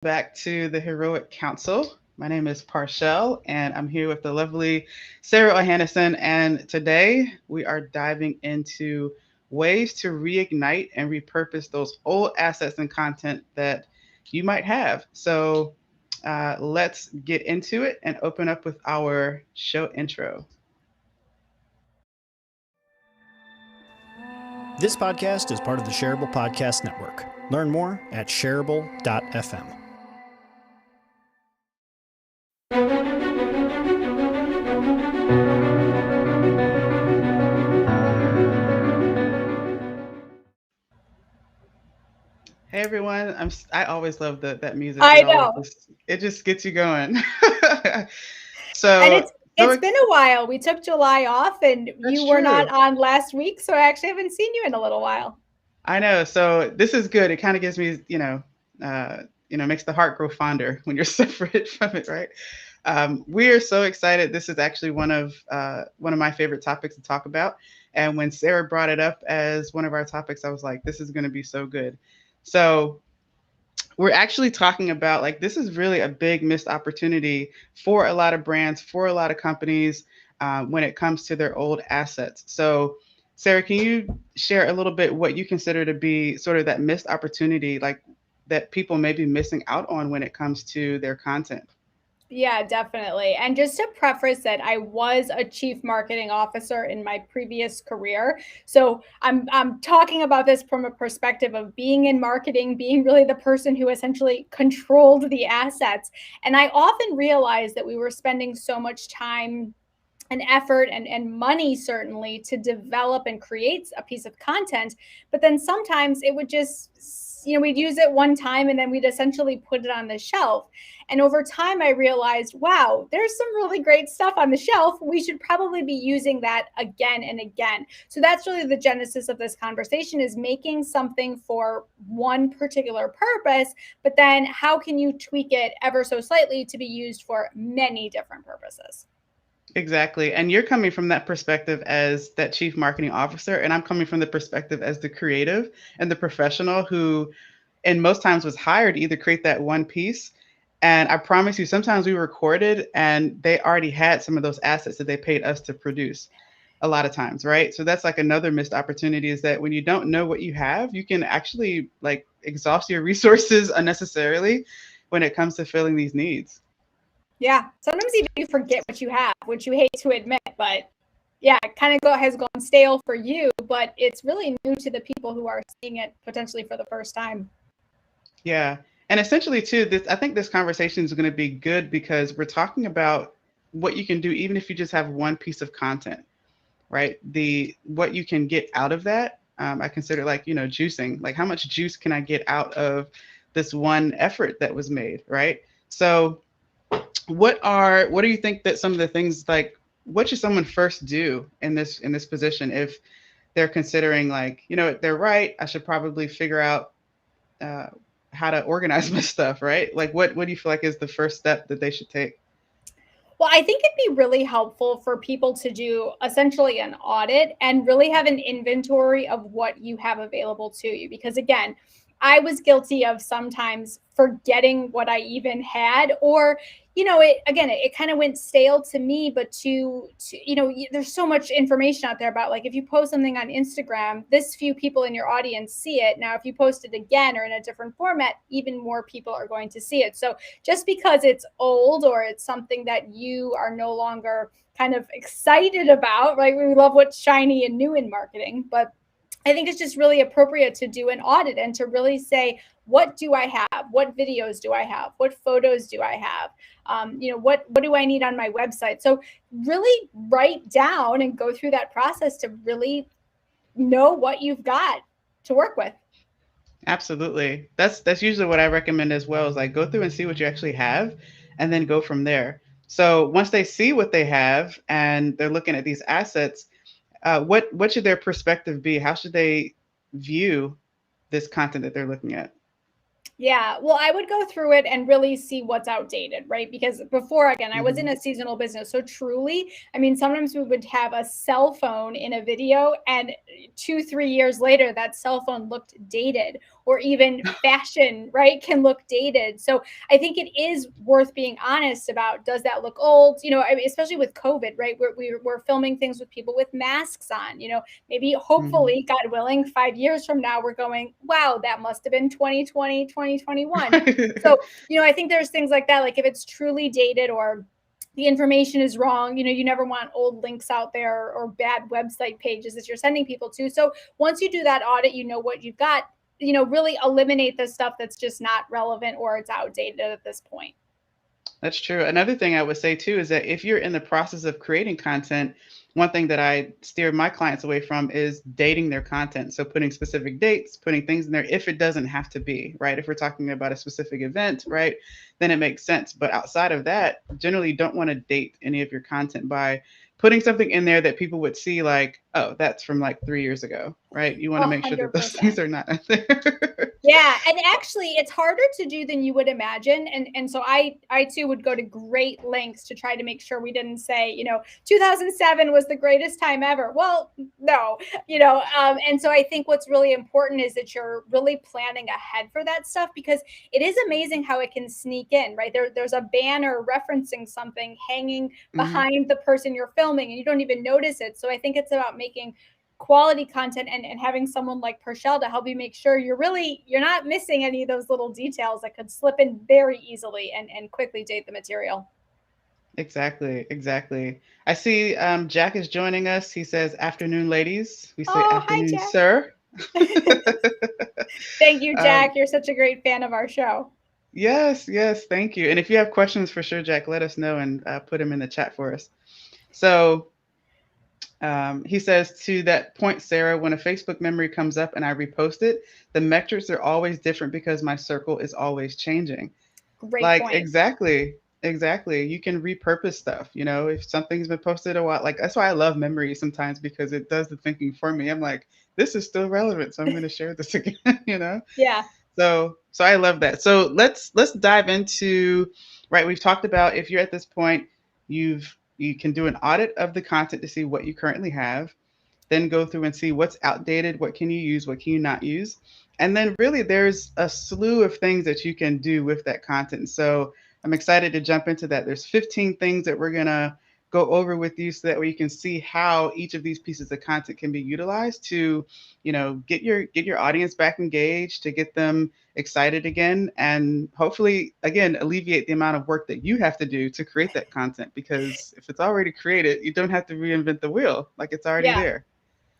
back to the Heroic Council. My name is Parchelle, and I'm here with the lovely Sarah O'Hannison. And today we are diving into ways to reignite and repurpose those old assets and content that you might have. So let's get into it and open up with our show intro. This podcast is part of the Shareable Podcast Network. Learn more at shareable.fm. Hey everyone, I always love that music. I know. It just gets you going. And so it's been a while. We took July off and That's you were not true. on last week, so I actually haven't seen you in a little while. I know. So this is good. It kind of gives me, makes the heart grow fonder when you're separate from it, right? We are so excited. This is actually one of my favorite topics to talk about. And when Sarah brought it up as one of our topics, I was like, this is going to be so good. So we're actually talking about like this is really a big missed opportunity for a lot of brands, for a lot of companies when it comes to their old assets. So, Sarah, can you share a little bit what you consider to be sort of that missed opportunity, like that people may be missing out on when it comes to their content? Yeah, definitely. And just to preface that, I was a chief marketing officer in my previous career. So I'm talking about this from a perspective of being in marketing, being really the person who essentially controlled the assets. And I often realized that we were spending so much time and effort and money certainly to develop and create a piece of content, but then sometimes it would just, we'd use it one time and then we'd essentially put it on the shelf. And over time I realized, wow, there's some really great stuff on the shelf. We should probably be using that again and again. So that's really the genesis of this conversation, is making something for one particular purpose, but then how can you tweak it ever so slightly to be used for many different purposes? Exactly. And you're coming from that perspective as that chief marketing officer, and I'm coming from the perspective as the creative and the professional who, and most times was hired to either create that one piece. And I promise you, sometimes we recorded and they already had some of those assets that they paid us to produce a lot of times, right? So that's like another missed opportunity, is that when you don't know what you have, you can actually like exhaust your resources unnecessarily when it comes to filling these needs. Yeah, sometimes even you forget what you have, which you hate to admit, but yeah, it kind of has gone stale for you, but it's really new to the people who are seeing it potentially for the first time. Yeah. And essentially too, I think this conversation is going to be good because we're talking about what you can do even if you just have one piece of content, right? The what you can get out of that. I consider like, juicing, like how much juice can I get out of this one effort that was made, right? So what do you think that some of the things, like what should someone first do in this position if they're considering, like, they're right, I should probably figure out uh, how to organize my stuff, right? Like what do you feel like is the first step that they should take? Well, I think it'd be really helpful for people to do essentially an audit and really have an inventory of what you have available to you. Because again, I was guilty of sometimes forgetting what I even had, or it kind of went stale to me. But there's so much information out there about, like, if you post something on Instagram, this few people in your audience see it. Now, if you post it again or in a different format, even more people are going to see it. So just because it's old or it's something that you are no longer kind of excited about, right? We love what's shiny and new in marketing, but I think it's just really appropriate to do an audit and to really say, what do I have? What videos do I have? What photos do I have? What do I need on my website? So really write down and go through that process to really know what you've got to work with. Absolutely. That's usually what I recommend as well, is like go through and see what you actually have and then go from there. So once they see what they have and they're looking at these assets, what should their perspective be? How should they view this content that they're looking at? Yeah, well, I would go through it and really see what's outdated, right? Because before, again, I was in Hmm. a seasonal business. So truly, I mean, sometimes we would have a cell phone in a video, and 2, 3 years later, that cell phone looked dated, or even fashion, right, can look dated. So I think it is worth being honest about, does that look old? I mean, especially with COVID, right? We're filming things with people with masks on, maybe Hmm. hopefully, God willing, 5 years from now, we're going, wow, that must have been 2020, 2021. So, I think there's things like that. Like if it's truly dated or the information is wrong, you never want old links out there or bad website pages that you're sending people to. So once you do that audit, you know what you've got, really eliminate the stuff that's just not relevant or it's outdated at this point. That's true. Another thing I would say too is that if you're in the process of creating content, one thing that I steer my clients away from is dating their content. So putting specific dates, putting things in there if it doesn't have to be, right? If we're talking about a specific event, right, then it makes sense. But outside of that, generally don't want to date any of your content by putting something in there that people would see like, oh, that's from like 3 years ago, right? You want to A make sure that hundred those things percent. are not out there. Yeah, and actually it's harder to do than you would imagine. And so I too would go to great lengths to try to make sure we didn't say, 2007 was the greatest time ever. Well, no, and so I think what's really important is that you're really planning ahead for that stuff, because it is amazing how it can sneak in, right? There's a banner referencing something hanging Hmm. behind the person you're filming and you don't even notice it. So I think it's about making quality content and having someone like Parchelle to help you make sure you're not missing any of those little details that could slip in very easily and quickly date the material. Exactly, exactly. I see Jack is joining us. He says, "Afternoon, ladies." We say, Oh, hi, "Afternoon, Jack. sir." Thank you, um, Jack. You're such a great fan of our show. yes, yes, thank you. And if you have questions for sure, Jack, let us know and put them in the chat for us. So he says, to that point, Sarah, when a Facebook memory comes up and I repost it, the metrics are always different because my circle is always changing. Great Like point. exactly, exactly. You can repurpose stuff. If something's been posted a while, like that's why I love memory sometimes because it does the thinking for me. I'm like, this is still relevant, so I'm going to share this again. You know. Yeah. So I love that. So let's dive into, right. We've talked about if you're at this point, you can do an audit of the content to see what you currently have, then go through and see what's outdated, what can you use, what can you not use. And then really there's a slew of things that you can do with that content. So I'm excited to jump into that. There's 15 things that we're going to go over with you so that way you can see how each of these pieces of content can be utilized to, get your audience back engaged, to get them excited again, and hopefully again alleviate the amount of work that you have to do to create that content, because if it's already created, you don't have to reinvent the wheel. Like it's already Yeah. there.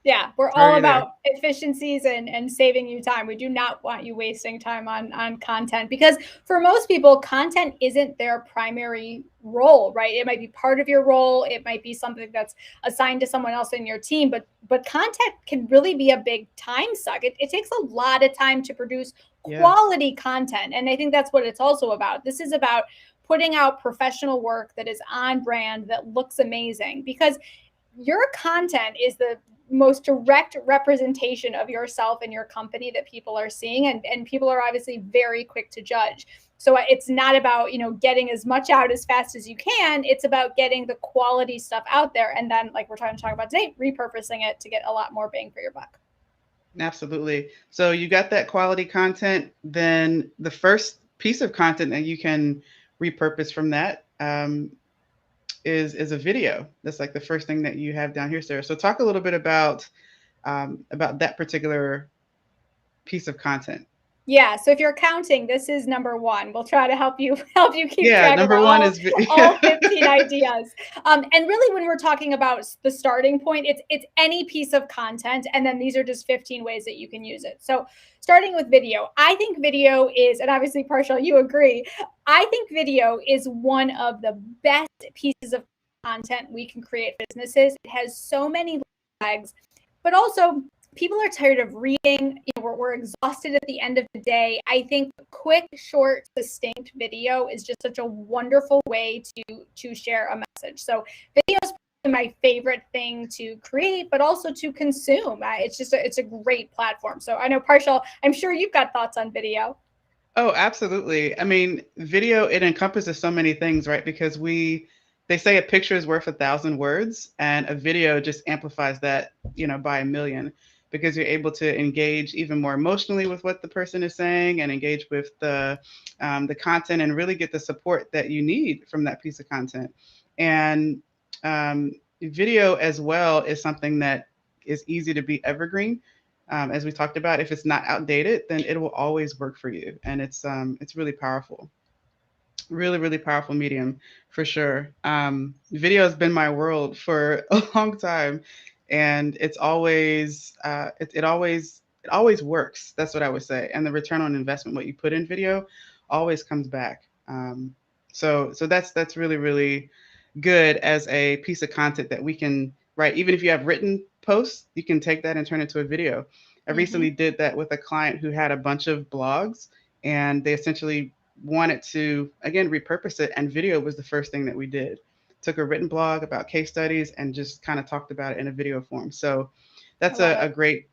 Yeah, we're It's all already there. about efficiencies and saving you time. We do not want you wasting time on content, because for most people, content isn't their primary role, right? It might be part of your role. It might be something that's assigned to someone else in your team, but content can really be a big time suck. It takes a lot of time to produce Yes. quality content. And I think that's what it's also about. This is about putting out professional work that is on brand, that looks amazing, because your content is the most direct representation of yourself and your company that people are seeing, and people are obviously very quick to judge. So it's not about getting as much out as fast as you can. It's about getting the quality stuff out there, and then, like we're trying to talk about today, repurposing it to get a lot more bang for your buck. Absolutely. So you got that quality content. Then the first piece of content that you can repurpose from that is a video. That's like the first thing that you have down here, Sarah. So talk a little bit about that particular piece of content. Yeah, so if you're counting, this is number one. We'll try to help you keep Yeah, track of number one all is all 15 ideas. And really, when we're talking about the starting point, it's any piece of content, and then these are just 15 ways that you can use it. So starting with video, I think video is, and obviously, Parchelle, you agree. I think video is one of the best pieces of content we can create for businesses. It has so many legs, but also people are tired of reading. We're exhausted at the end of the day. I think quick, short, succinct video is just such a wonderful way to share a message. So video is my favorite thing to create, but also to consume. It's a great platform. So I know, Parchelle, I'm sure you've got thoughts on video. Oh, absolutely. I mean, video, it encompasses so many things, right? Because they say a picture is worth 1,000 words, and a video just amplifies that, by a million, because you're able to engage even more emotionally with what the person is saying and engage with the content and really get the support that you need from that piece of content. And video as well is something that is easy to be evergreen. As we talked about, if it's not outdated, then it will always work for you, and it's really powerful, really really powerful medium for sure. Video has been my world for a long time, and it always works. That's what I would say, and the return on investment, what you put in video, always comes back. So that's really really good as a piece of content that we can write. Even if you have written posts, you can take that and turn it into a video. I Hmm. recently did that with a client who had a bunch of blogs, and they essentially wanted to, again, repurpose it. And video was the first thing that we did. Took a written blog about case studies and just kind of talked about it in a video form. So I that's love a it.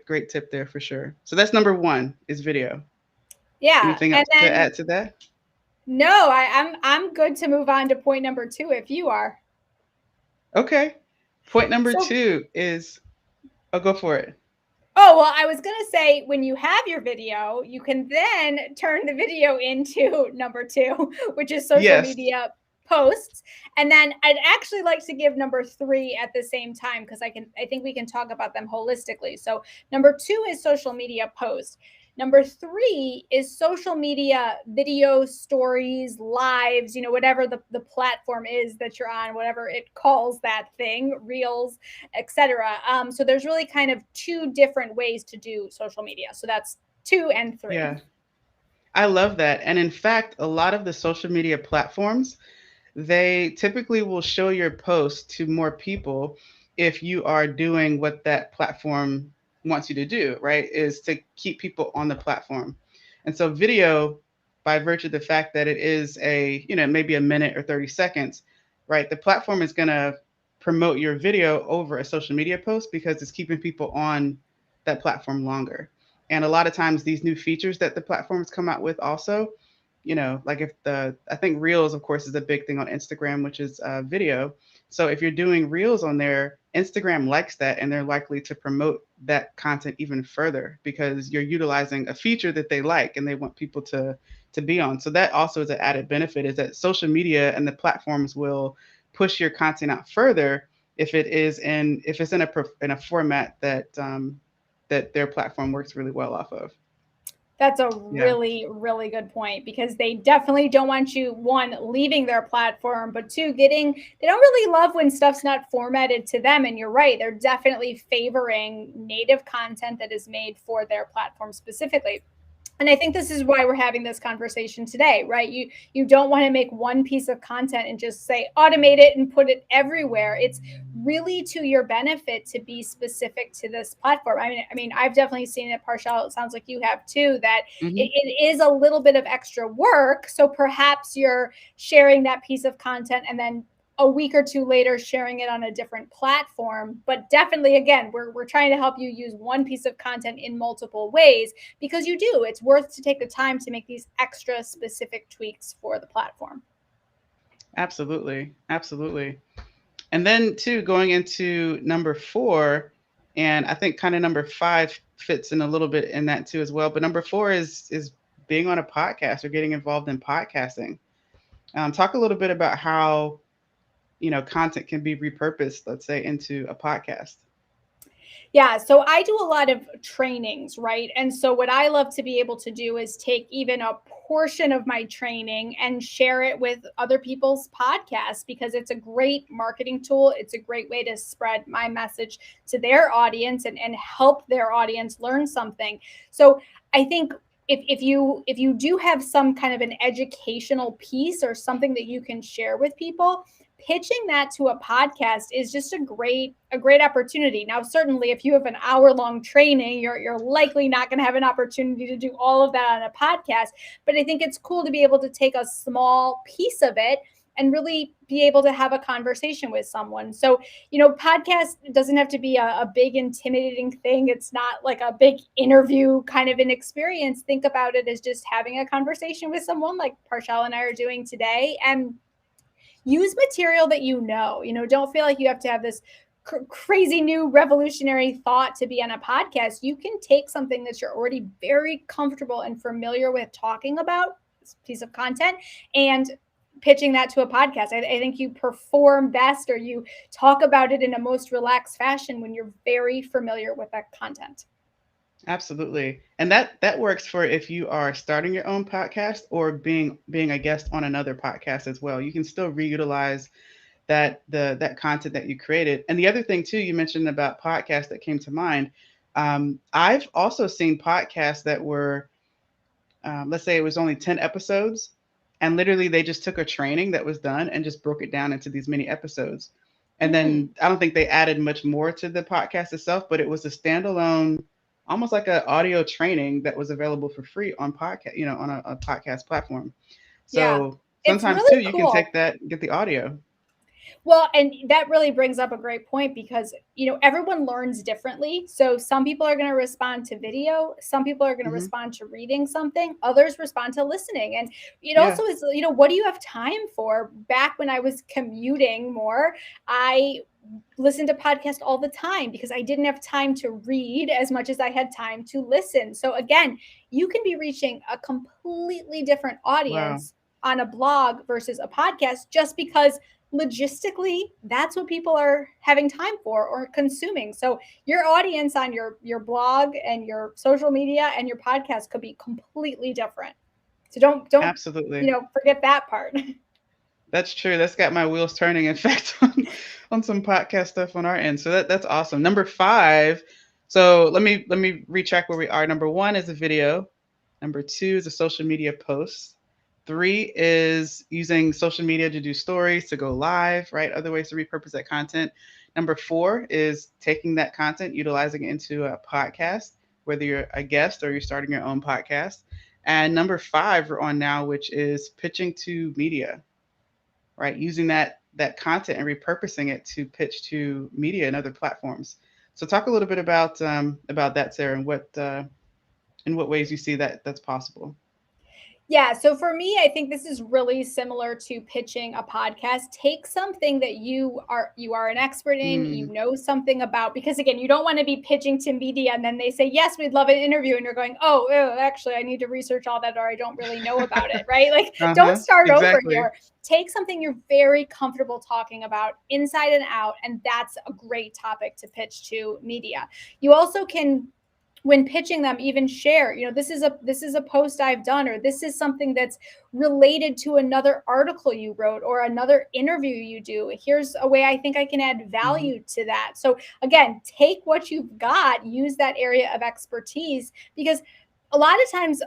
great tip there for sure. So that's number one is video. Yeah. Anything And else to then add to that? no, I'm good to move on to point number two if you are. Okay. Point number So two is, I'll go for it. oh, well, I was going to say when you have your video, you can then turn the video into number two, which is social Yes. media posts. And then I'd actually like to give number three at the same time because I think we can talk about them holistically. So number two is social media posts. Number three is social media video stories, lives, whatever the platform is that you're on, whatever it calls that thing, reels, etc. So there's really kind of two different ways to do social media. So that's two and three. Yeah. I love that. And in fact, a lot of the social media platforms, they typically will show your post to more people if you are doing what that platform wants you to do, right? Is to keep people on the platform. And so video, by virtue of the fact that it is maybe a minute or 30 seconds, right? The platform is going to promote your video over a social media post because it's keeping people on that platform longer. And a lot of times these new features that the platforms come out with also, like if I think reels, of course, is a big thing on Instagram, which is video. So if you're doing reels on there, Instagram likes that, and they're likely to promote that content even further because you're utilizing a feature that they like and they want people to be on. So that also is an added benefit, is that social media and the platforms will push your content out further if it's in a format that their platform works really well off of. That's a Yeah. really, really good point because they definitely don't want you, one, leaving their platform, but two, they don't really love when stuff's not formatted to them. And you're right, they're definitely favoring native content that is made for their platform specifically. And I think this is why we're having this conversation today, right? You don't want to make one piece of content and just say automate it and put it everywhere. It's really to your benefit to be specific to this platform. I mean, I've definitely seen it, Parchelle. It sounds like you have too. That Hmm. it is a little bit of extra work. So perhaps you're sharing that piece of content and then a week or two later sharing it on a different platform. But definitely, again, we're trying to help you use one piece of content in multiple ways because you do. It's worth to take the time to make these extra specific tweaks for the platform. Absolutely. Absolutely. And then, too, going into number four, and I think kind of number five fits in a little bit in that too as well. But number four is being on a podcast or getting involved in podcasting. Talk a little bit about how content can be repurposed, let's say, into a podcast. Yeah, so I do a lot of trainings, right? And so what I love to be able to do is take even a portion of my training and share it with other people's podcasts because it's a great marketing tool. It's a great way to spread my message to their audience and help their audience learn something. So I think if you do have some kind of an educational piece or something that you can share with people, pitching that to a podcast is just a great opportunity. Now, certainly if you have an hour-long training, you're likely not going to have an opportunity to do all of that on a podcast, but I think it's cool to be able to take a small piece of it and really be able to have a conversation with someone. So, podcast doesn't have to be a big intimidating thing. It's not like a big interview kind of an experience. Think about it as just having a conversation with someone like Parchelle and I are doing today, and use material that don't feel like you have to have this crazy new revolutionary thought to be on a podcast. You can take something that you're already very comfortable and familiar with talking about, this piece of content, and pitching that to a podcast. I think you perform best, or you talk about it in a most relaxed fashion when you're very familiar with that content. Absolutely. And that works for if you are starting your own podcast or being a guest on another podcast as well. You can still reutilize that content that you created. And the other thing too, you mentioned about podcasts that came to mind. I've also seen podcasts that were, let's say it was only 10 episodes, and literally they just took a training that was done and just broke it down into these mini episodes. And then I don't think they added much more to the podcast itself, but it was a standalone, almost like an audio training that was available for free on podcast, on a podcast platform. So sometimes really too, you can take that, get the audio. Well, and that really brings up a great point, because, everyone learns differently. So some people are going to respond to video. Some people are going to respond to reading something. Others respond to listening. And it also is, what do you have time for? Back when I was commuting more, I listened to podcasts all the time because I didn't have time to read as much as I had time to listen. So again, you can be reaching a completely different audience on a blog versus a podcast, just because logistically that's what people are having time for or consuming. So your audience on your blog and your social media and your podcast could be completely different. So don't absolutely forget that part. That's true. That's got my wheels turning, in fact, on some podcast stuff on our end. So that's awesome. Number 5. So let me retrack where we are. Number 1 is a video. Number 2 is a social media post. 3 is using social media to do stories, to go live, right? Other ways to repurpose that content. Number 4 is taking that content, utilizing it into a podcast, whether you're a guest or you're starting your own podcast. And number 5 we're on now, which is pitching to media, right? Using that content and repurposing it to pitch to media and other platforms. So talk a little bit about that, Sarah, and what ways you see that that's possible. Yeah. So for me, I think this is really similar to pitching a podcast. Take something that you are an expert in, you know something about, because again, you don't want to be pitching to media and then they say, yes, we'd love an interview. And you're going, oh, actually, I need to research all that, or I don't really know about it. Right. Like don't start over here. Take something you're very comfortable talking about inside and out. And that's a great topic to pitch to media. You also can, when pitching them, even share, this is a post I've done, or this is something that's related to another article you wrote or another interview you do. Here's a way I think I can add value to that. So again, take what you've got, use that area of expertise, because a lot of times,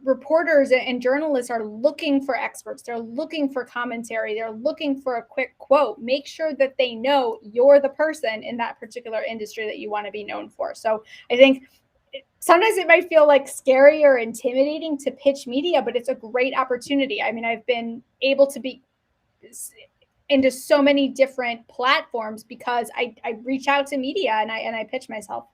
reporters and journalists are looking for experts. They're looking for commentary. They're looking for a quick quote. Make sure that they know you're the person in that particular industry that you want to be known for. So I think sometimes it might feel like scary or intimidating to pitch media, but it's a great opportunity. I mean, I've been able to be into so many different platforms because I reach out to media and I pitch myself.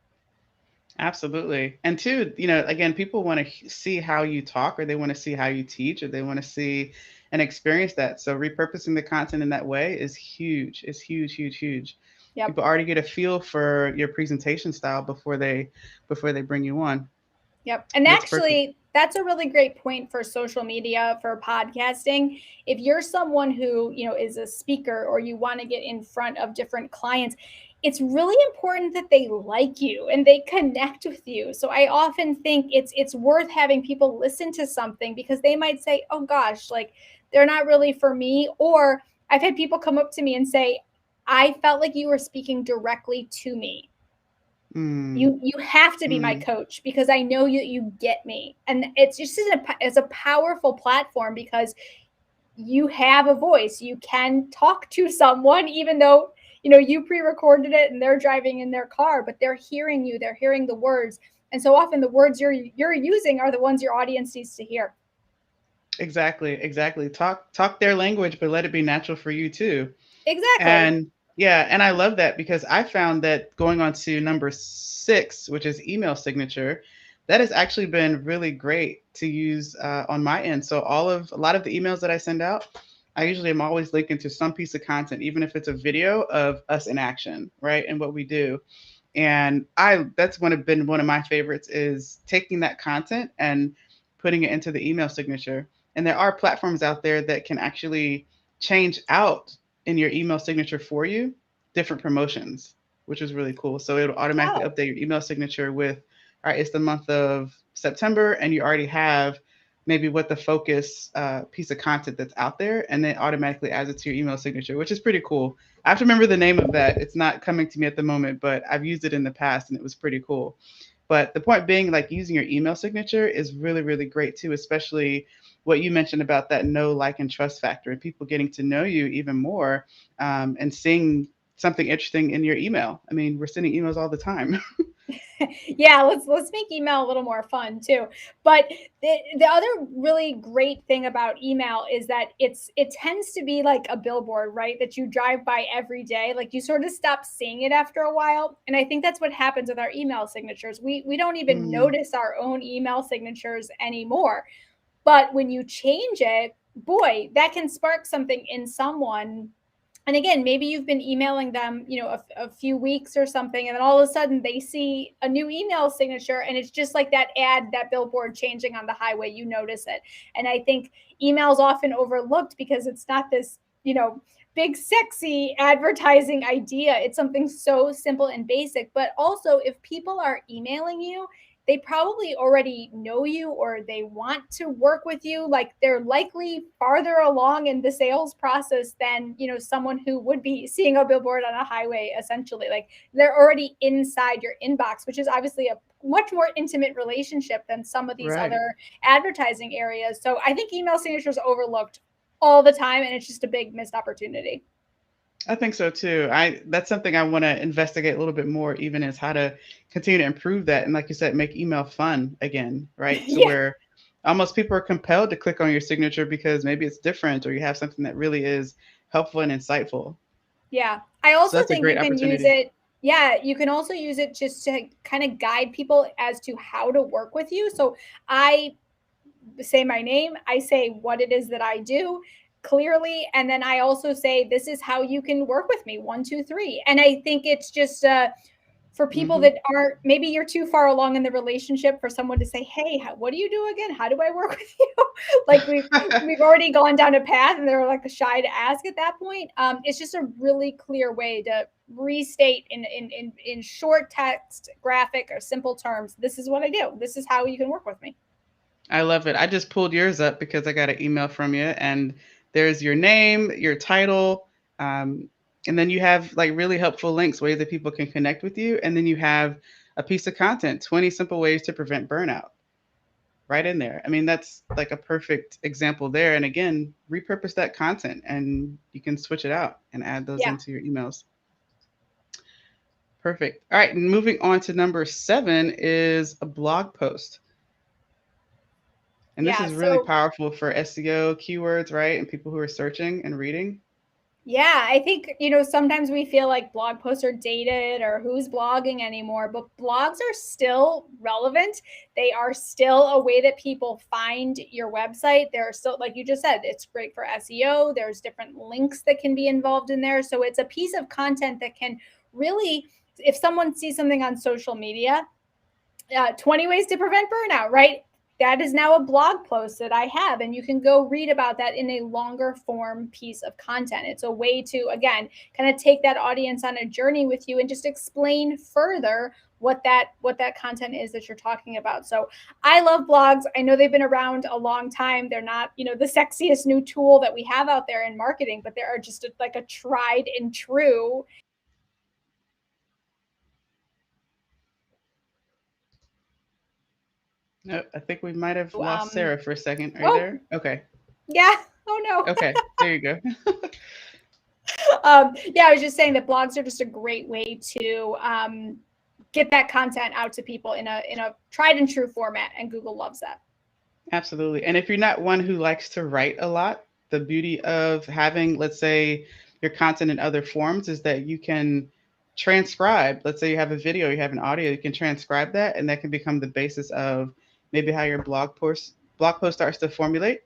Absolutely. And two, again, people want to see how you talk, or they want to see how you teach, or they want to see and experience that. So repurposing the content in that way is huge. It's huge, huge, huge. Yep. People already get a feel for your presentation style before they bring you on. Yep. And that's a really great point for social media, for podcasting. If you're someone who, is a speaker, or you want to get in front of different clients, it's really important that they like you and they connect with you. So I often think it's worth having people listen to something, because they might say, oh gosh, like they're not really for me. Or I've had people come up to me and say, I felt like you were speaking directly to me. You have to be my coach, because I know you get me. And it's just it's a powerful platform, because you have a voice. You can talk to someone, even though you pre-recorded it and they're driving in their car, but they're hearing you, they're hearing the words. And so often the words you're using are the ones your audience needs to hear. Exactly. Talk their language, but let it be natural for you too. Exactly. And yeah, and I love that because I found that going on to number 6, which is email signature, that has actually been really great to use on my end. So a lot of the emails that I send out, I usually am always linking to some piece of content, even if it's a video of us in action, right? And what we do. And I that's been one of my favorites is taking that content and putting it into the email signature. And there are platforms out there that can actually change out in your email signature for you different promotions, which is really cool. So it'll automatically Oh, update your email signature with, all right, it's the month of September, and you already have maybe what the focus piece of content that's out there, and then automatically adds it to your email signature, which is pretty cool. I have to remember the name of that. It's not coming to me at the moment, but I've used it in the past and it was pretty cool. But the point being, like using your email signature is really, really great too, especially what you mentioned about that know, like, and trust factor, and people getting to know you even more and seeing something interesting in your email. I mean, we're sending emails all the time. yeah, let's make email a little more fun too. But the other really great thing about email is that it tends to be like a billboard, right? That you drive by every day. Like you sort of stop seeing it after a while. And I think that's what happens with our email signatures. We don't even Mm, notice our own email signatures anymore. But when you change it, boy, that can spark something in someone. And again, maybe you've been emailing them, a few weeks or something, and then all of a sudden they see a new email signature, and it's just like that ad, that billboard changing on the highway. You notice it. And I think email's often overlooked because it's not this, big sexy advertising idea. It's something so simple and basic. But also, if people are emailing you, they probably already know you or they want to work with you. Like they're likely farther along in the sales process than, someone who would be seeing a billboard on a highway, essentially. Like they're already inside your inbox, which is obviously a much more intimate relationship than some of these right. other advertising areas. So I think email signatures are overlooked all the time, and it's just a big missed opportunity. I think so too. I That's something I want to investigate a little bit more, even as how to continue to improve that. And like you said, make email fun again, right? To Yeah. where almost people are compelled to click on your signature because maybe it's different or you have something that really is helpful and insightful. Yeah. I So also that's a think great you can use opportunity. it. Yeah, you can also use it just to kind of guide people as to how to work with you. So I say my name, I say what it is that I do clearly, and then I also say this is how you can work with me, 1, 2, 3. And I think it's just for people Hmm. that aren't, maybe you're too far along in the relationship for someone to say, hey, what do you do again? How do I work with you? Like we've already gone down a path and they're like shy to ask at that point. It's just a really clear way to restate in short text, graphic, or simple terms, this is what I do, this is how you can work with me. I love it. I just pulled yours up because I got an email from you, and there's your name, your title, um, and then you have like really helpful links, ways that people can connect with you, and then you have a piece of content, 20 simple ways to prevent burnout, right in there. I mean, that's like a perfect example there. And again, repurpose that content, and you can switch it out and add those Yeah. into your emails. Perfect. All right, and moving on to number 7 is a blog post. And this Yeah. is really So powerful for SEO keywords, right? And people who are searching and reading. yeah, I think, sometimes we feel like blog posts are dated or who's blogging anymore, but blogs are still relevant. They are still a way that people find your website. They're still, like you just said, it's great for SEO. There's different links that can be involved in there. So it's a piece of content that can really, if someone sees something on social media, 20 ways to prevent burnout, right? That is now a blog post that I have, and you can go read about that in a longer form piece of content. It's a way to, again, kind of take that audience on a journey with you and just explain further what that content is that you're talking about. So I love blogs. I know they've been around a long time. They're not, the sexiest new tool that we have out there in marketing, but they are just like a tried and true. Nope, I think we might have lost Um, Sarah for a second. Are you oh, there? Okay. yeah. Oh no. Okay. There you go. Yeah, I was just saying that blogs are just a great way to get that content out to people in a tried and true format, and Google loves that. Absolutely. And if you're not one who likes to write a lot, the beauty of having, let's say, your content in other forms is that you can transcribe. Let's say you have a video, you have an audio, you can transcribe that, and that can become the basis of maybe how your blog post starts to formulate.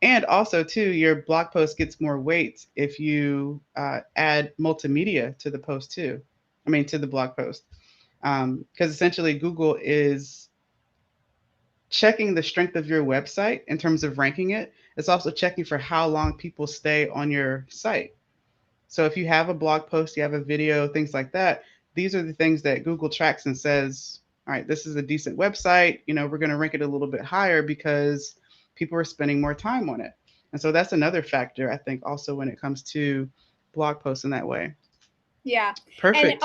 And also, too, your blog post gets more weight if you add multimedia to the post too. I mean, to the blog post, because essentially Google is checking the strength of your website in terms of ranking it. It's also checking for how long people stay on your site. So if you have a blog post, you have a video, things like that, these are the things that Google tracks and says, all right, this is a decent website. We're going to rank it a little bit higher because people are spending more time on it. And so that's another factor, I think, also when it comes to blog posts in that way. Yeah. And Perfect.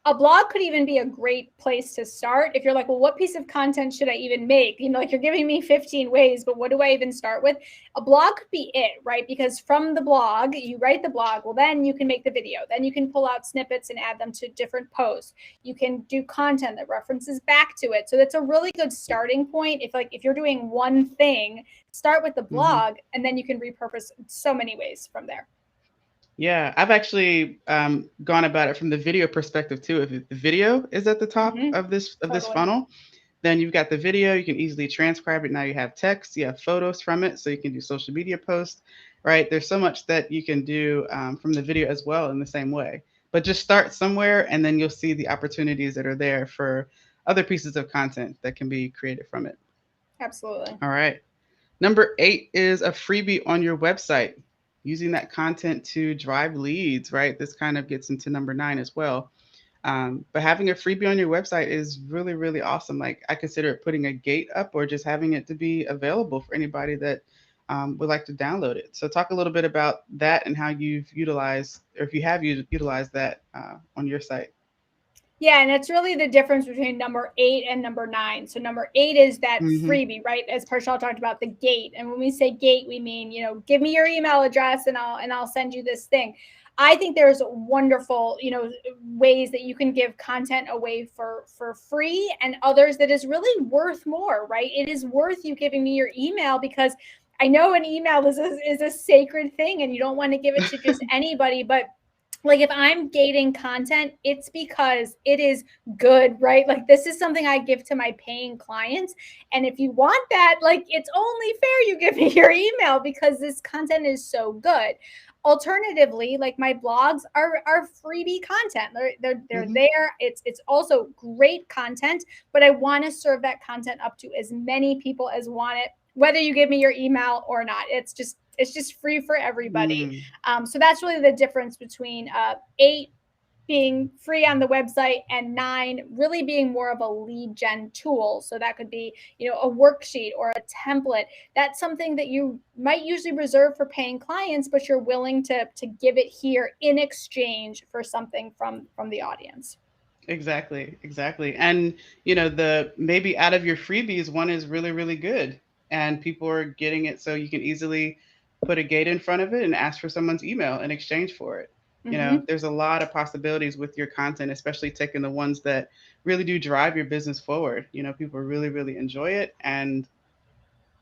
a blog could even be a great place to start if you're like, well, what piece of content should I even make? Like you're giving me 15 ways, but what do I even start with? A blog could be it, right? Because from the blog, you write the blog, well, then you can make the video. Then you can pull out snippets and add them to different posts. You can do content that references back to it. So that's a really good starting point. If you're doing one thing, start with the Hmm. blog, and then you can repurpose so many ways from there. Yeah, I've actually gone about it from the video perspective too. If the video is at the top Mm-hmm. of this Totally. funnel, then you've got the video. You can easily transcribe it. Now you have text, you have photos from it, so you can do social media posts, right? There's so much that you can do from the video as well in the same way. But just start somewhere, and then you'll see the opportunities that are there for other pieces of content that can be created from it. Absolutely. All right. Number 8 is a freebie on your website, using that content to drive leads, right? This kind of gets into number 9 as well. But having a freebie on your website is really, really awesome. Like I consider it putting a gate up or just having it to be available for anybody that would like to download it. So talk a little bit about that and how you've utilized, or if you have utilized that on your site. Yeah, and it's really the difference between number 8 and number 9. So number 8 is that Hmm. freebie, right? As Parshall talked about, the gate. And when we say gate, we mean, give me your email address and I'll send you this thing. I think there's wonderful, ways that you can give content away for free, and others that is really worth more, right? It is worth you giving me your email, because I know an email is a sacred thing and you don't want to give it to just anybody, but like if I'm gating content, it's because it is good, right? Like this is something I give to my paying clients. And if you want that, like it's only fair you give me your email, because this content is so good. Alternatively, like my blogs are freebie content. They're Hmm. there. It's also great content, but I want to serve that content up to as many people as want it, whether you give me your email or not. It's just free for everybody. Mm, So that's really the difference between 8 being free on the website and 9 really being more of a lead gen tool. So that could be, a worksheet or a template. That's something that you might usually reserve for paying clients, but you're willing to give it here in exchange for something from the audience. exactly, exactly. And the maybe out of your freebies, one is really, really good, and people are getting it, so you can easily put a gate in front of it and ask for someone's email in exchange for it. Hmm. There's a lot of possibilities with your content, especially taking the ones that really do drive your business forward. People really, really enjoy it, and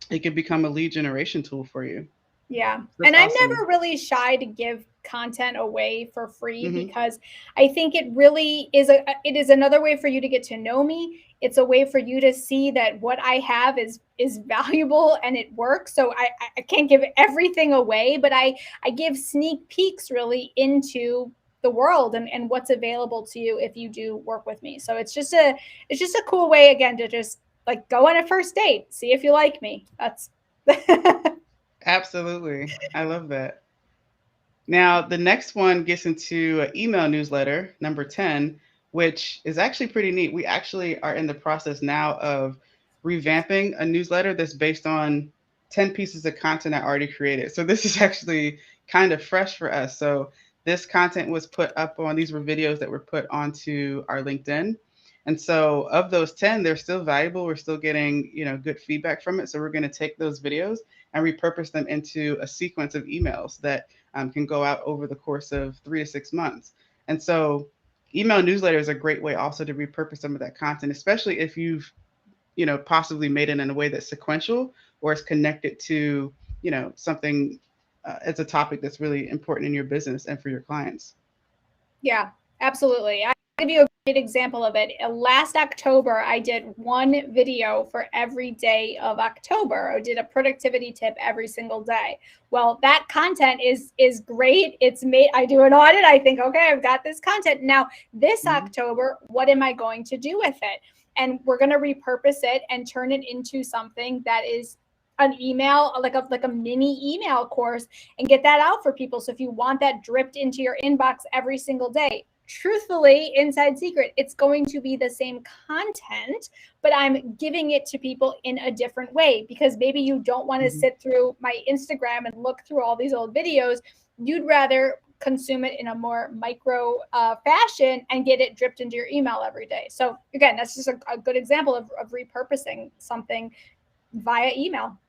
it can become a lead generation tool for you. Yeah. That's And I'm awesome. never really shy to give content away for free, Hmm. because I think it is another way for you to get to know me. It's a way for you to see that what I have is valuable and it works. So I can't give everything away, but I give sneak peeks really into the world and what's available to you if you do work with me. So it's just a cool way, again, to just like go on a first date, see if you like me. That's Absolutely. I love that. Now, the next one gets into an email newsletter, number 10, which is actually pretty neat. We actually are in the process now of revamping a newsletter that's based on 10 pieces of content I already created. So this is actually kind of fresh for us. So this content was put up on, these were videos that were put onto our LinkedIn. And so of those 10, they're still valuable. We're still getting, good feedback from it. So we're going to take those videos and repurpose them into a sequence of emails that can go out over the course of 3 to 6 months. And so email newsletter is a great way also to repurpose some of that content, especially if you've possibly made it in a way that's sequential, or it's connected to, something as a topic that's really important in your business and for your clients. Yeah, absolutely. I'll give you a great example of it. Last October, I did one video for every day of October. I did a productivity tip every single day. Well, that content is great. It's made, I do an audit. I think, okay, I've got this content. Now, this October, what am I going to do with it? And we're going to repurpose it and turn it into something that is an email, like a mini email course, and get that out for people. So if you want that dripped into your inbox every single day, truthfully, inside secret, it's going to be the same content, but I'm giving it to people in a different way, because maybe you don't want to sit through my Instagram and look through all these old videos. You'd rather consume it in a more micro fashion and get it dripped into your email every day. So again, that's just a good example of repurposing something via email.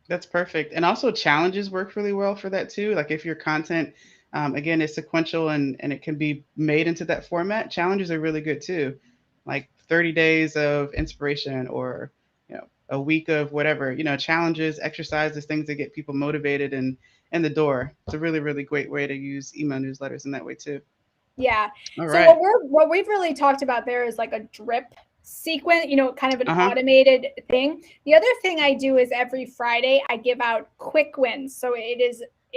That's perfect. And also challenges work really well for that too. Like if your content, again, is sequential and it can be made into that format, challenges are really good too. Like 30 days of inspiration, or, a week of whatever, challenges, exercises, things that get people motivated and in the door. It's a really, really great way to use email newsletters in that way too. Yeah. All so right. what we've really talked about there is like a drip sequence, kind of an automated thing. The other thing I do is every Friday I give out quick wins. So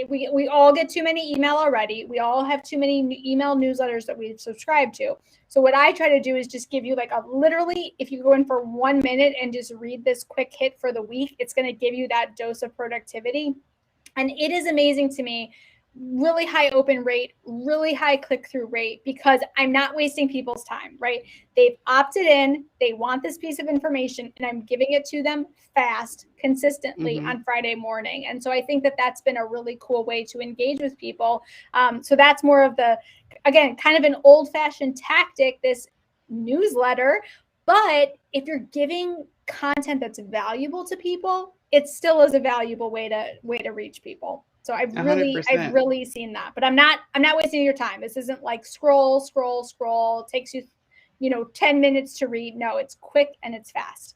we all get too many email already. We all have too many email newsletters that we subscribe to. So what I try to do is just give you like literally, if you go in for 1 minute and just read this quick hit for the week, it's going to give you that dose of productivity. And it is amazing to me. Really high open rate, really high click-through rate, because I'm not wasting people's time, right? They've opted in, they want this piece of information, and I'm giving it to them fast, consistently on Friday morning. And so I think that that's been a really cool way to engage with people. So that's more of the, again, kind of an old-fashioned tactic, this newsletter. But if you're giving content that's valuable to people, it still is a valuable way to reach people. So I've really seen that, but I'm not wasting your time. This isn't like scroll. It takes you, 10 minutes to read. No, it's quick and it's fast.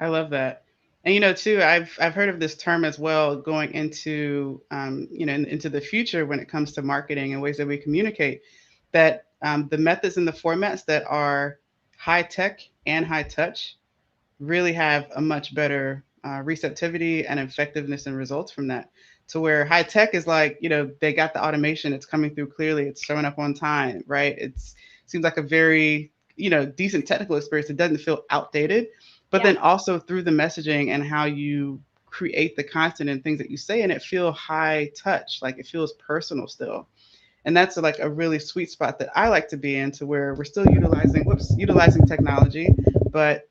I love that. And, too, I've heard of this term as well, going into, into the future when it comes to marketing and ways that we communicate, that the methods and the formats that are high tech and high touch really have a much better receptivity and effectiveness and results from that. To where high tech is like, they got the automation, it's coming through clearly, it's showing up on time, right? It seems like a very, decent technical experience. It doesn't feel outdated, but then also through the messaging and how you create the content and things that you say, and it feel high touch, like it feels personal still. And that's like a really sweet spot that I like to be in, to where we're still utilizing technology, but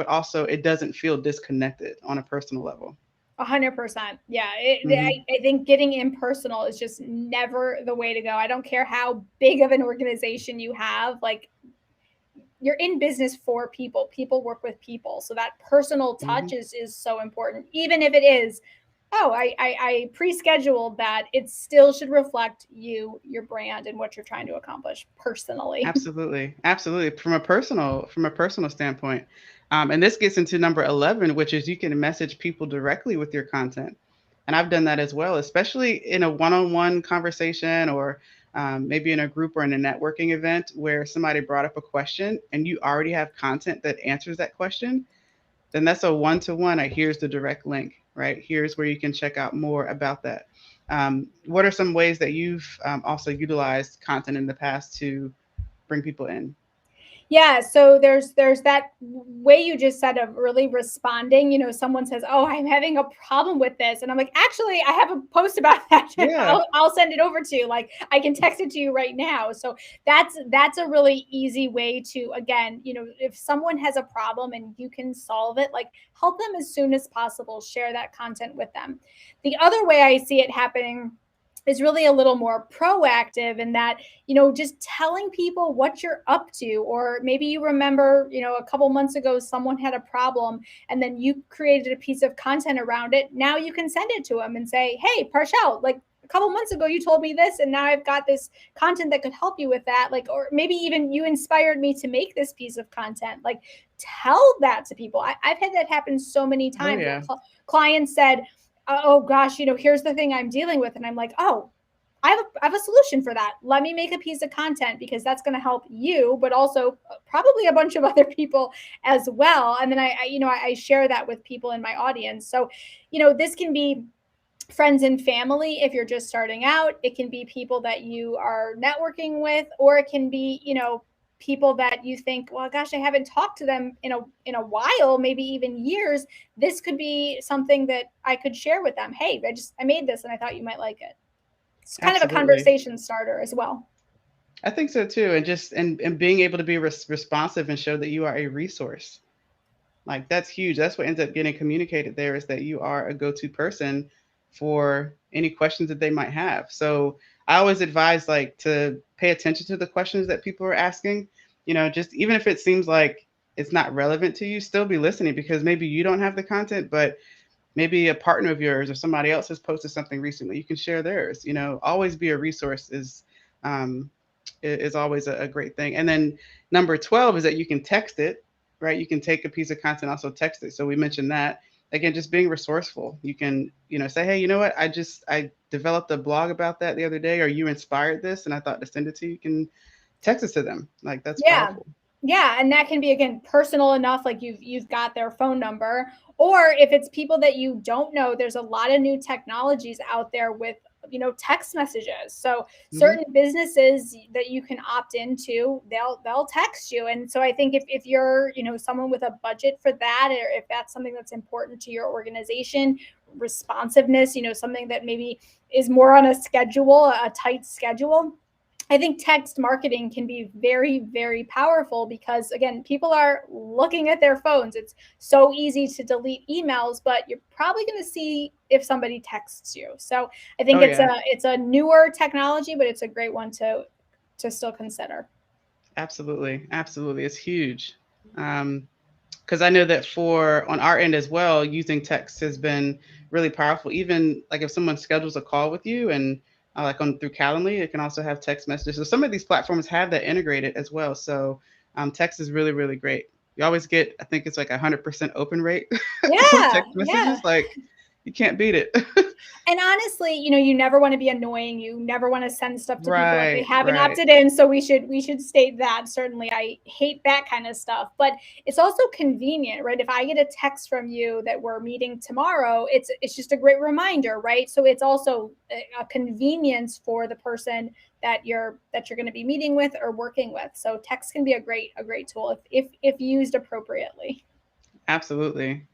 also it doesn't feel disconnected on a personal level. 100%. Yeah. I think getting impersonal is just never the way to go. I don't care how big of an organization you have, like you're in business for people. People work with people. So that personal touch is so important. Even if it is, I pre-scheduled that, it still should reflect you, your brand, and what you're trying to accomplish personally. Absolutely. From a personal standpoint. And this gets into number 11, which is you can message people directly with your content. And I've done that as well, especially in a one-on-one conversation, or maybe in a group or in a networking event where somebody brought up a question and you already have content that answers that question. Then that's a one-to-one. Here's the direct link, right? Here's where you can check out more about that. What are some ways that you've also utilized content in the past to bring people in? Yeah. So there's that way you just said of really responding. Someone says, "Oh, I'm having a problem with this," and I'm like, "Actually, I have a post about that. Yeah. I'll send it over to you. Like, I can text it to you right now." So that's a really easy way to, again, if someone has a problem and you can solve it, like, help them as soon as possible. Share that content with them. The other way I see it happening is really a little more proactive, in that, just telling people what you're up to. Or maybe you remember, a couple months ago, someone had a problem and then you created a piece of content around it. Now you can send it to them and say, "Hey, Parchelle, like, couple months ago, you told me this, and now I've got this content that could help you with that. Like, or maybe even you inspired me to make this piece of content. Like, tell that to people. I've had that happen so many times. yeah. Clients said, oh gosh, here's the thing I'm dealing with. And I'm like, oh, I have a solution for that. Let me make a piece of content because that's going to help you, but also probably a bunch of other people as well. And then I share that with people in my audience. So, this can be friends and family if you're just starting out. It can be people that you are networking with, or it can be, people that you think, well, gosh, I haven't talked to them in a while, maybe even years. This could be something that I could share with them. Hey, I made this and I thought you might like it. It's kind of a conversation starter as well. I think so too. And just and being able to be responsive and show that you are a resource. Like, that's huge. That's what ends up getting communicated there, is that you are a go-to person for any questions that they might have. So I always advise like to pay attention to the questions that people are asking, just even if it seems like it's not relevant to you, still be listening, because maybe you don't have the content, but maybe a partner of yours or somebody else has posted something recently. You can share theirs. Always be a resource is always a great thing. And then number 12 is that you can text it, right? You can take a piece of content, also text it. So we mentioned that. Again, just being resourceful. You can, say, hey, you know what? I developed a blog about that the other day, or you inspired this and I thought to send it to you. You can text it to them. Like, that's powerful. Yeah. And that can be, again, personal enough. Like you've got their phone number, or if it's people that you don't know, there's a lot of new technologies out there with, text messages. So certain businesses that you can opt into, they'll text you. And so I think if you're, someone with a budget for that, or if that's something that's important to your organization, responsiveness, something that maybe is more on a schedule, a tight schedule, I think text marketing can be very, very powerful because, again, people are looking at their phones. It's so easy to delete emails, but you're probably going to see if somebody texts you. So I think it's a newer technology, but it's a great one to still consider. Absolutely. Absolutely. It's huge. Because I know that on our end as well, using text has been really powerful. Even like if someone schedules a call with you and through Calendly, it can also have text messages. So some of these platforms have that integrated as well. So text is really, really great. You always get, I think it's like 100% open rate. Yeah, text messages. Like, you can't beat it. And honestly, you never want to be annoying. You never want to send stuff to people if they haven't right. opted in. So we should state that. Certainly, I hate that kind of stuff. But it's also convenient, right? If I get a text from you that we're meeting tomorrow, it's just a great reminder, right? So it's also a convenience for the person that you're going to be meeting with or working with. So text can be a great tool if used appropriately. Absolutely.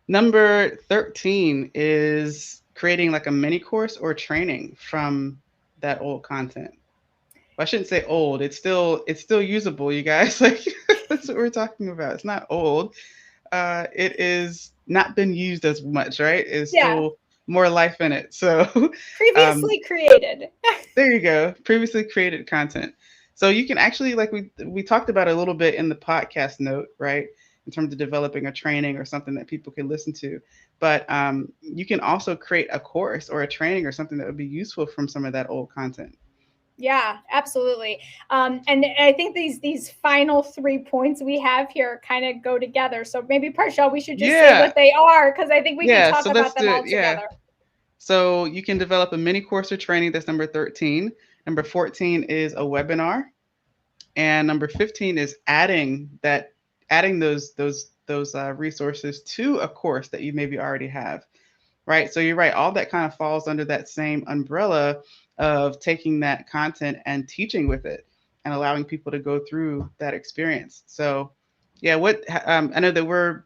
Number 13 is creating like a mini course or training from that old content. Well, I shouldn't say old. It's still usable, you guys. Like, that's what we're talking about. It's not old. It is not been used as much, right? It's still more life in it. So previously created. There you go. Previously created content. So you can actually, like we talked about a little bit in the podcast note, right? In terms of developing a training or something that people can listen to. But you can also create a course or a training or something that would be useful from some of that old content. Yeah, absolutely. And I think these final 3 points we have here kind of go together. So maybe, Parchelle, we should just say what they are, because I think we can talk about them all together. So you can develop a mini course or training. That's number 13. Number 14 is a webinar. And number 15 is adding those resources to a course that you maybe already have, right? So you're right. All that kind of falls under that same umbrella of taking that content and teaching with it and allowing people to go through that experience. So yeah, I know that we're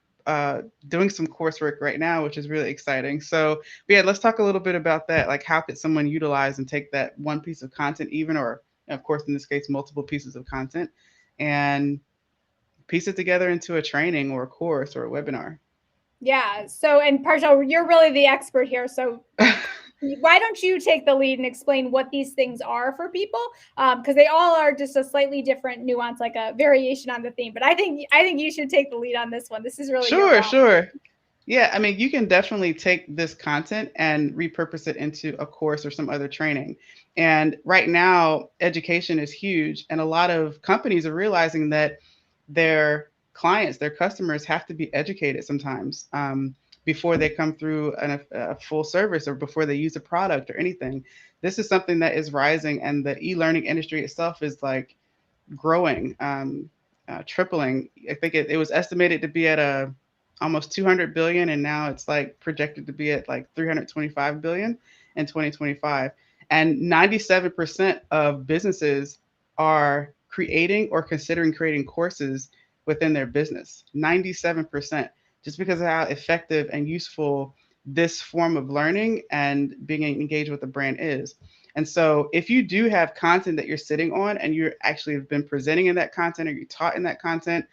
doing some coursework right now, which is really exciting. So yeah, let's talk a little bit about that. Like, how could someone utilize and take that one piece of content, or of course, in this case, multiple pieces of content, and piece it together into a training or a course or a webinar? Yeah. So, and Parchelle, you're really the expert here. So why don't you take the lead and explain what these things are for people? Because they all are just a slightly different nuance, like a variation on the theme. But I think you should take the lead on this one. This is really sure. Yeah, I mean, you can definitely take this content and repurpose it into a course or some other training. And right now, education is huge, and a lot of companies are realizing that their clients, their customers, have to be educated sometimes before they come through a full service or before they use a product or anything. This is something that is rising, and the e-learning industry itself is like growing, tripling. I think it was estimated to be at a almost 200 billion, and now it's like projected to be at like 325 billion in 2025. And 97% of businesses are creating or considering creating courses within their business. 97%, just because of how effective and useful this form of learning and being engaged with the brand is. And so, if you do have content that you're sitting on and you actually have been presenting in that content or you taught in that content,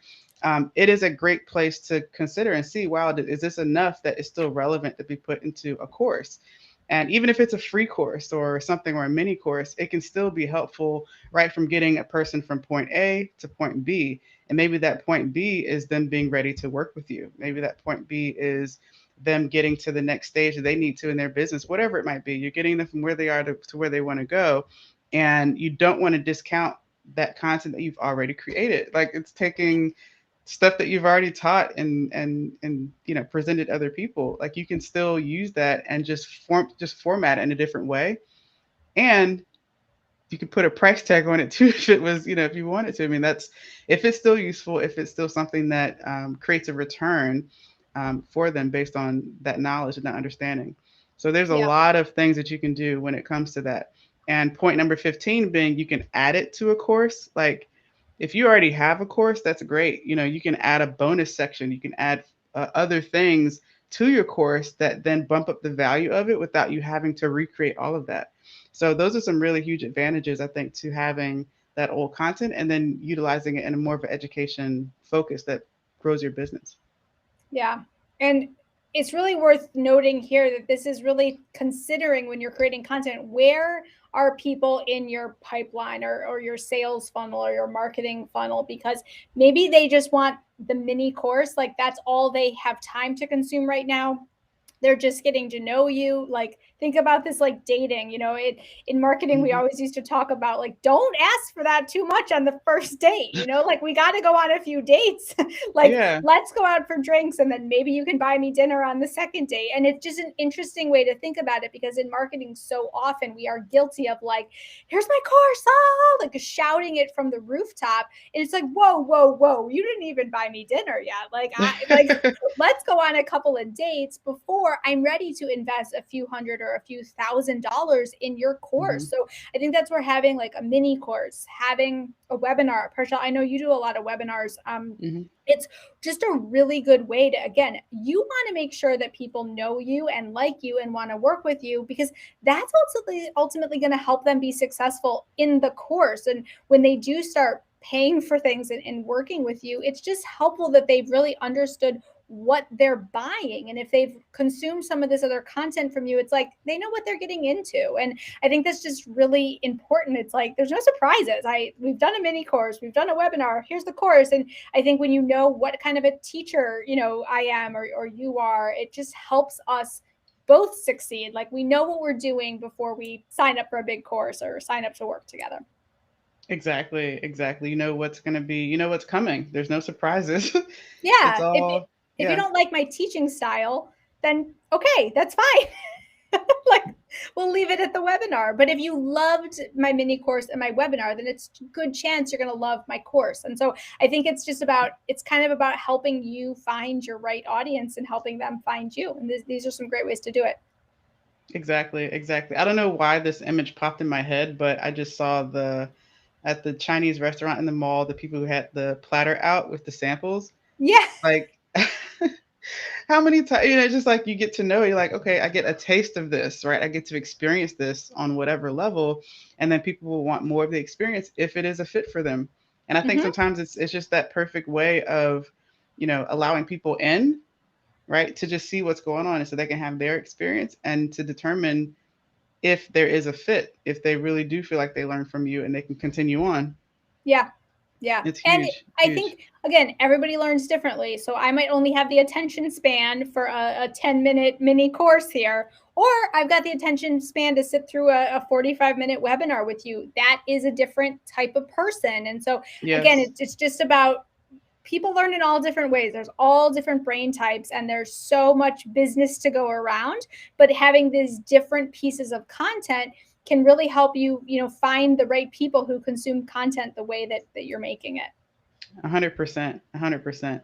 it is a great place to consider and see, wow, is this enough that is still relevant to be put into a course? And even if it's a free course or something or a mini course, it can still be helpful right from getting a person from point A to point B. And maybe that point B is them being ready to work with you. Maybe that point B is them getting to the next stage that they need to in their business, whatever it might be. You're getting them from where they are to where they want to go. And you don't want to discount that content that you've already created. Like it's taking stuff that you've already taught and presented other people. Like you can still use that and just format it in a different way. And you could put a price tag on it too if it was, if you wanted to. I mean, that's if it's still useful, if it's still something that creates a return for them based on that knowledge and that understanding. So there's a Yeah. lot of things that you can do when it comes to that. And point number 15 being you can add it to a course. Like if you already have a course, that's great. You can add a bonus section. You can add other things to your course that then bump up the value of it without you having to recreate all of that. So those are some really huge advantages, I think, to having that old content and then utilizing it in a more of an education focus that grows your business. Yeah. And it's really worth noting here that this is really considering when you're creating content, where are people in your pipeline or your sales funnel or your marketing funnel? Because maybe they just want the mini course, like that's all they have time to consume right now. They're just getting to know you. Like think about this like dating, in marketing we Mm-hmm. always used to talk about like don't ask for that too much on the first date, like we got to go on a few dates. Like Yeah. let's go out for drinks and then maybe you can buy me dinner on the second date. And it's just an interesting way to think about it, because in marketing so often we are guilty of like, here's my course, like shouting it from the rooftop, and it's like, whoa, whoa, whoa, you didn't even buy me dinner yet. Let's go on a couple of dates before I'm ready to invest a few hundred or a few $1,000s in your course. Mm-hmm. So I think that's where having like a mini course, having a webinar. Parchelle, I know you do a lot of webinars. Mm-hmm. It's just a really good way to, again, you want to make sure that people know you and like you and want to work with you, because that's ultimately going to help them be successful in the course. And when they do start paying for things and working with you, it's just helpful that they've really understood what they're buying. And if they've consumed some of this other content from you, it's like they know what they're getting into. And I think that's just really important. It's like there's no surprises. We've done a mini course, we've done a webinar, here's the course. And I think when you know what kind of a teacher, I am or you are, it just helps us both succeed. Like we know what we're doing before we sign up for a big course or sign up to work together. Exactly. Exactly. You know what's going to be, you know what's coming. There's no surprises. It's Yeah. all, If you yeah. don't like my teaching style, then okay, that's fine. Like we'll leave it at the webinar. But if you loved my mini course and my webinar, then it's a good chance you're going to love my course. And so I think it's kind of about helping you find your right audience and helping them find you. And these are some great ways to do it. Exactly. Exactly. I don't know why this image popped in my head, but I just saw at the Chinese restaurant in the mall, the people who had the platter out with the samples. Yeah. Like, how many times, just like you get to know, you're like, okay, I get a taste of this, right? I get to experience this on whatever level. And then people will want more of the experience if it is a fit for them. And I think Mm-hmm. sometimes it's just that perfect way of, allowing people in, right? To just see what's going on and so they can have their experience and to determine if there is a fit, if they really do feel like they learn from you and they can continue on. Yeah. Yeah. It's And huge, I huge. think, again, everybody learns differently. So I might only have the attention span for a 10-minute mini course here, or I've got the attention span to sit through a 45-minute webinar with you. That is a different type of person. And so, again, Yes. it's just about people learn in all different ways. There's all different brain types, and there's so much business to go around. But having these different pieces of content can really help you, find the right people who consume content the way that you're making it. 100%. 100%.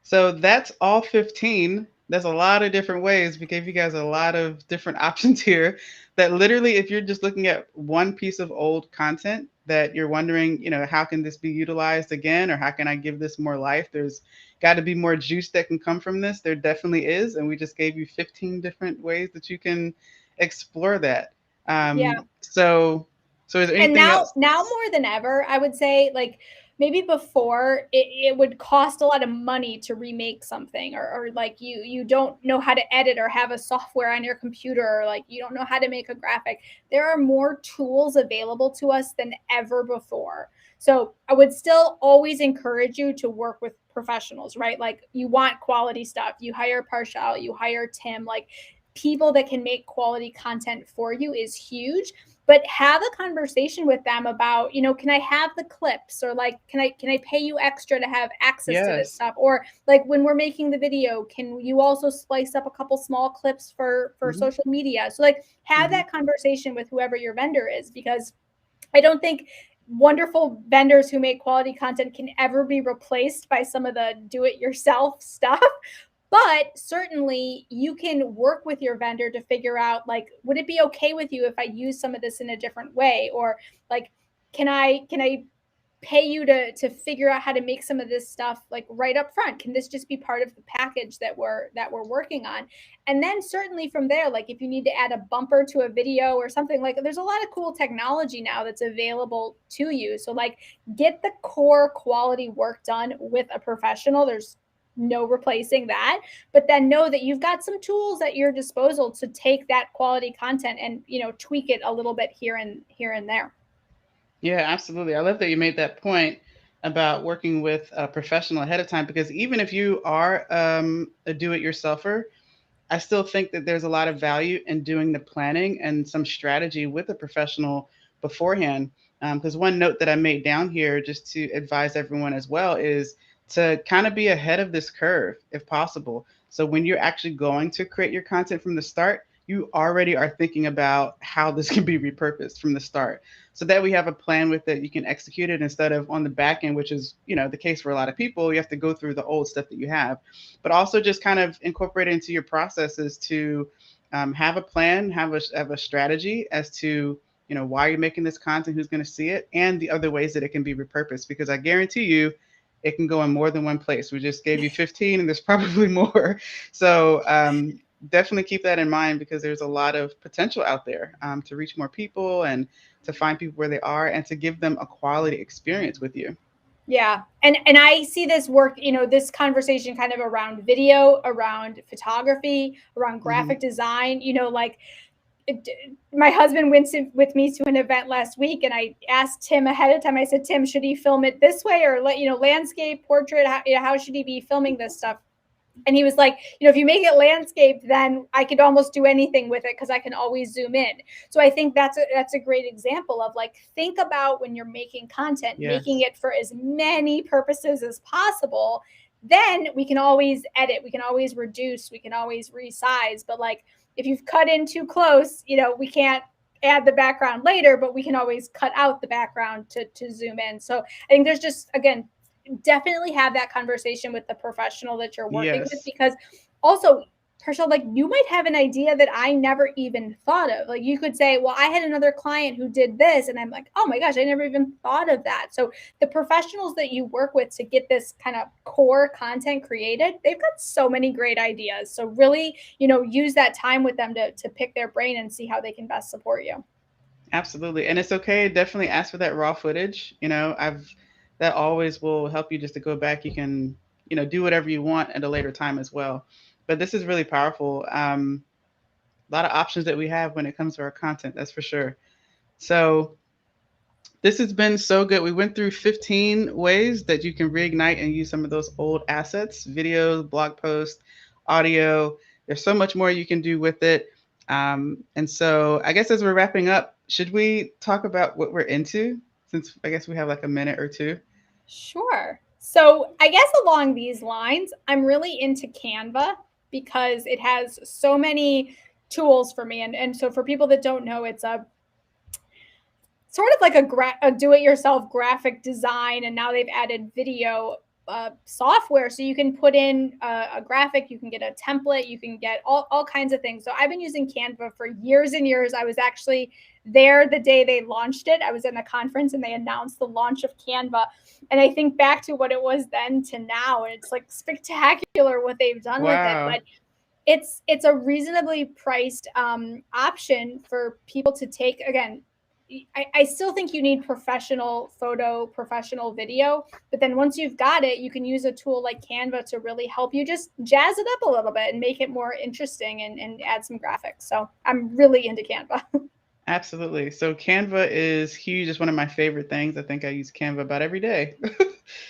So that's all 15. That's a lot of different ways. We gave you guys a lot of different options here that literally, if you're just looking at one piece of old content that you're wondering, how can this be utilized again? Or how can I give this more life? There's got to be more juice that can come from this. There definitely is. And we just gave you 15 different ways that you can explore that. Yeah. So is there And anything now else? more than ever, I would say, like, maybe before it would cost a lot of money to remake something, or like you don't know how to edit or have a software on your computer, or like you don't know how to make a graphic. There are more tools available to us than ever before. So I would still always encourage you to work with professionals, right? Like, you want quality stuff, you hire Parchelle, you hire Tim. Like, people that can make quality content for you is huge. But have a conversation with them about, can I have the clips, or like, can I pay you extra to have access to this Yes. stuff? Or like, when we're making the video, can you also splice up a couple small clips for Hmm. social media? So like, have Hmm. that conversation with whoever your vendor is, because I don't think wonderful vendors who make quality content can ever be replaced by some of the do it yourself stuff. But certainly you can work with your vendor to figure out, like, would it be okay with you if I use some of this in a different way? Or like, can I pay you to figure out how to make some of this stuff like right up front? Can this just be part of the package that we're working on? And then certainly from there, like, if you need to add a bumper to a video or something, like, there's a lot of cool technology now that's available to you. So like, get the core quality work done with a professional. There's no replacing that. But then know that you've got some tools at your disposal to take that quality content and, tweak it a little bit here and there. Yeah, absolutely. I love that you made that point about working with a professional ahead of time, because even if you are a do-it-yourselfer, I still think that there's a lot of value in doing the planning and some strategy with a professional beforehand. Because one note that I made down here, just to advise everyone as well, is to kind of be ahead of this curve if possible. So when you're actually going to create your content from the start, you already are thinking about how this can be repurposed from the start. So that we have a plan with it, you can execute it instead of on the back end, which is, the case for a lot of people. You have to go through the old stuff that you have, but also just kind of incorporate it into your processes to have a plan, have a strategy as to why you're making this content, who's going to see it, and the other ways that it can be repurposed. Because I guarantee you, it can go in more than one place. We just gave you 15, and there's probably more. So definitely keep that in mind, because there's a lot of potential out there to reach more people and to find people where they are and to give them a quality experience with you. Yeah. And I see this work, this conversation kind of around video, around photography, around graphic Hmm. design, like, it, my husband went with me to an event last week, and I asked Tim ahead of time. I said, Tim, should he film it this way, or landscape, portrait? How should he be filming this stuff? And he was like, if you make it landscape, then I could almost do anything with it because I can always zoom in. So I think that's a great example of, like, think about when you're making content, making Yes. it for as many purposes as possible. Then we can always edit, we can always reduce, we can always resize. But like, if you've cut in too close, we can't add the background later, but we can always cut out the background to zoom in. So I think there's just, again, definitely have that conversation with the professional that you're working with, Yes. because also, Parshall, like, you might have an idea that I never even thought of. Like, you could say, well, I had another client who did this, and I'm like, oh my gosh, I never even thought of that. So the professionals that you work with to get this kind of core content created, they've got so many great ideas. So really, use that time with them to pick their brain and see how they can best support you. Absolutely. And it's okay. Definitely ask for that raw footage. That always will help you just to go back. You can, do whatever you want at a later time as well. But this is really powerful. A lot of options that we have when it comes to our content, that's for sure. So This has been so good. We went through 15 ways that you can reignite and use some of those old assets, videos, blog posts, audio. There's so much more you can do with it. And so I guess as we're wrapping up, should we talk about what we're into? Since I guess we have like a minute or two. Sure. So I guess along these lines, I'm really into Canva because it has so many tools for me. And so for people that don't know, it's a sort of like a do-it-yourself graphic design, and now they've added video software, so you can put in a graphic, you can get a template, you can get all kinds of things. So I've been using Canva for years and years. I was actually there the day they launched it. I was in a conference and they announced the launch of Canva, and I think back to what it was then to now, and it's like spectacular what they've done with it. Wow. But it's a reasonably priced option for people to take. Again, I still think you need professional photo, professional video, but then once you've got it, you can use a tool like Canva to really help you just jazz it up a little bit and make it more interesting and add some graphics. So I'm really into Canva. Absolutely. So Canva is huge. It's one of my favorite things. I think I use Canva about every day,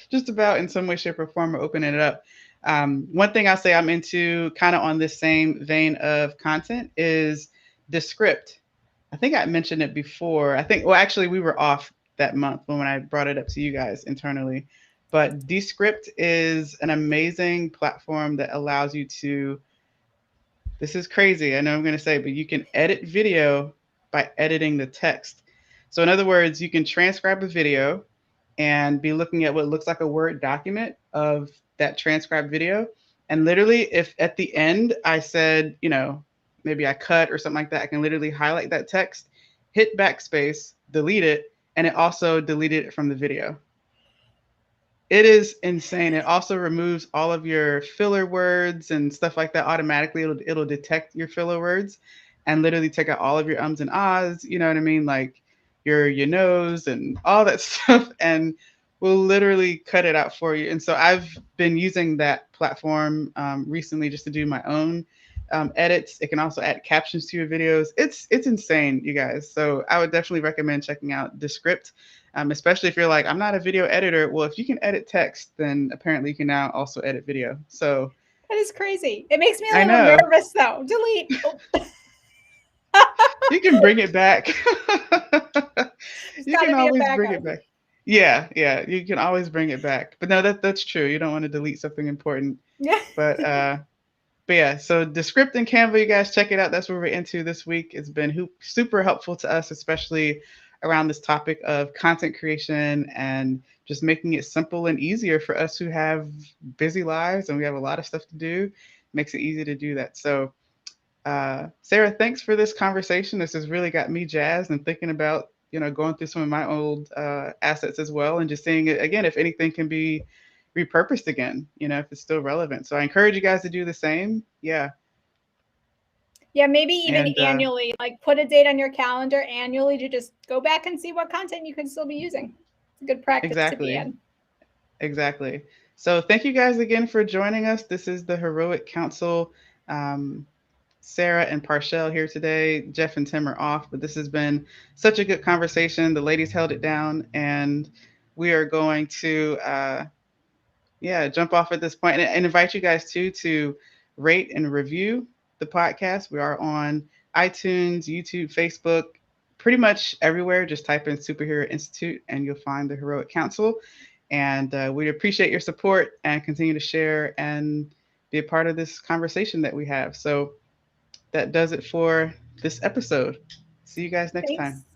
just about in some way, shape, or form, or opening it up. One thing I'll say I'm into, kind of on this same vein of content, is Descript. I think I mentioned it before. I think, well, actually, we were off that month when I brought it up to you guys internally. But Descript is an amazing platform that allows you to, this is crazy, I know I'm going to say, but you can edit video by editing the text. So, in other words, you can transcribe a video and be looking at what looks like a Word document of that transcribed video. And literally, if at the end I said, maybe I cut or something like that, I can literally highlight that text, hit backspace, delete it, and it also deleted it from the video. It is insane. It also removes all of your filler words and stuff like that automatically. It'll detect your filler words and literally take out all of your ums and ahs, you know what I mean? Like your nose and all that stuff, and will literally cut it out for you. And so I've been using that platform recently just to do my own edits. It can also add captions to your videos. It's insane, you guys. So I would definitely recommend checking out Descript. Especially if you're like, I'm not a video editor. Well, if you can edit text, then apparently you can now also edit video. So That is crazy. It makes me a I little know nervous though. Delete. you can bring it back. There's You got can to be a always bring backup. it back. Yeah, you can always bring it back. But no, that's true. You don't want to delete something important. Yeah. But yeah, so Descript and Canva, you guys check it out. That's what we're into this week. It's been super helpful to us, especially around this topic of content creation and just making it simple and easier for us who have busy lives and we have a lot of stuff to do. Makes it easy to do that. So, Sarah, thanks for this conversation. This has really got me jazzed and thinking about, going through some of my old assets as well, and just seeing it again, if anything can be repurposed again, if it's still relevant. So I encourage you guys to do the same. Yeah. Yeah, maybe even And annually, like put a date on your calendar annually to just go back and see what content you can still be using. It's a good practice to be exactly. in. Exactly. So thank you guys again for joining us. This is the Heroic Council. Um, Sarah and Parchelle here today. Jeff and Tim are off, but this has been such a good conversation. The ladies held it down, and we are going to, jump off at this point and invite you guys to rate and review the podcast. We are on iTunes, YouTube, Facebook, pretty much everywhere. Just type in Superhero Institute and you'll find the Heroic Council. And we appreciate your support and continue to share and be a part of this conversation that we have. So that does it for this episode. See you guys next time. Thanks.